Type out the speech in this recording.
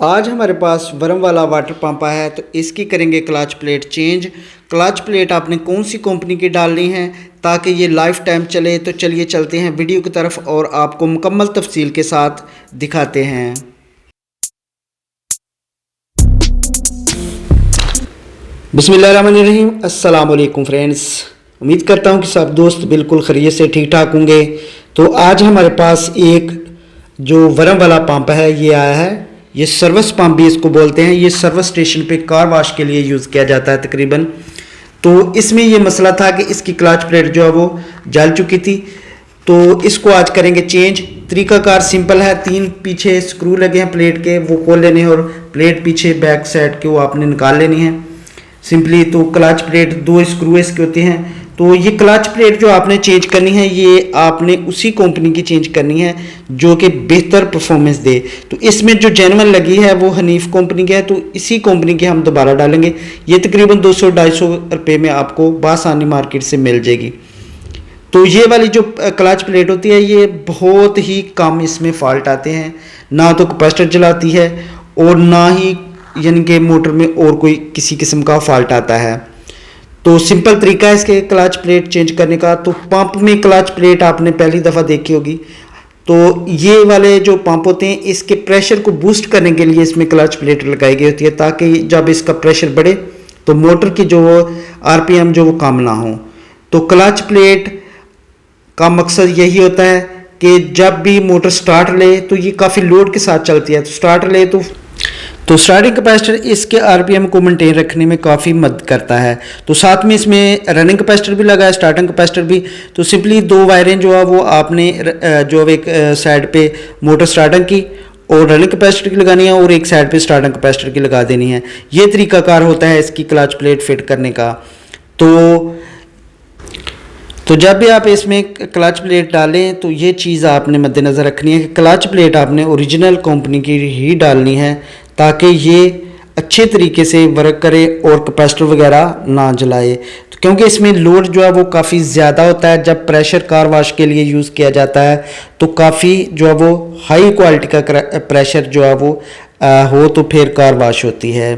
आज हमारे पास वरम वाला वाटर पंप आया है, तो इसकी करेंगे clutch plate change. Clutch plate आपने कौन सी कंपनी की डालनी है ताकि ये लाइफ टाइम चले। तो चलिए चलते हैं वीडियो की तरफ और आपको मुकम्मल तफसील के साथ दिखाते हैं। बिस्मिल्लाहिर्रहमानिर्रहीम, अस्सलाम वालेकुम फ्रेंड्स। उम्मीद करता हूँ कि सब दोस्त बिल्कुल खैरियत से ठीक ठाक होंगे। तो आज हमारे पास एक जो वरम वाला पंप है ये आया है। ये सर्विस पंप भी इसको बोलते हैं। ये सर्विस स्टेशन पे कार वॉश के लिए यूज़ किया जाता है तकरीबन। तो इसमें ये मसला था कि इसकी क्लच प्लेट जो है वो जल चुकी थी, तो इसको आज करेंगे चेंज। तरीकाकार सिंपल है, 3 पीछे स्क्रू लगे हैं प्लेट के, वो खोल लेने हैं और प्लेट पीछे बैक साइड के वो आपने निकाल लेनी है सिंपली। तो क्लच प्लेट 2 स्क्रू इसके होते हैं। तो ये क्लच प्लेट जो आपने चेंज करनी है ये आपने उसी कंपनी की चेंज करनी है जो कि बेहतर परफॉर्मेंस दे। तो इसमें जो जेन्युइन लगी है वो हनीफ कंपनी की है, तो इसी कंपनी की हम दोबारा डालेंगे। ये तकरीबन 200-250 रुपये में आपको बासानी मार्केट से मिल जाएगी। तो ये वाली जो क्लच प्लेट होती है ये बहुत ही कम इसमें फॉल्ट आते हैं, ना तो कैपेसिटर जलाती है और ना ही यानी कि मोटर में और कोई किसी किस्म का फॉल्ट आता है। तो सिंपल तरीका है इसके क्लच प्लेट चेंज करने का। तो पंप में क्लच प्लेट आपने पहली दफ़ा देखी होगी। तो ये वाले जो पंप होते हैं इसके प्रेशर को बूस्ट करने के लिए इसमें क्लच प्लेट लगाई गई होती है, ताकि जब इसका प्रेशर बढ़े तो मोटर की जो आरपीएम जो वो कम ना हो। तो क्लच प्लेट का मकसद यही होता है कि जब भी मोटर स्टार्ट ले तो ये काफ़ी लोड के साथ चलती है। तो स्टार्ट ले तो स्टार्टिंग कैपेसिटर इसके आरपीएम को मेंटेन रखने में काफ़ी मदद करता है। तो साथ में इसमें रनिंग कैपेसिटर भी लगा है, स्टार्टिंग कैपेसिटर भी। तो सिंपली 2 वायरें जो है वो आपने जो एक साइड पे मोटर स्टार्टिंग की और रनिंग कैपेसिटर की लगानी है और एक साइड पे स्टार्टिंग कैपेसिटर की लगा देनी है। ये तरीकाकार होता है इसकी क्लच प्लेट फिट करने का। तो जब भी आप इसमें क्लच प्लेट डालें तो ये चीज़ आपने मद्देनज़र रखनी है कि क्लच प्लेट आपने ओरिजिनल कंपनी की ही डालनी है ताकि ये अच्छे तरीके से वर्क करे और कैपेसिटर वगैरह ना जलाए। तो क्योंकि इसमें लोड जो है वो काफ़ी ज़्यादा होता है। जब प्रेशर कार वॉश के लिए यूज़ किया जाता है तो काफ़ी जो है वो हाई क्वालिटी का प्रेशर जो है वो हो तो फिर कार वॉश होती है।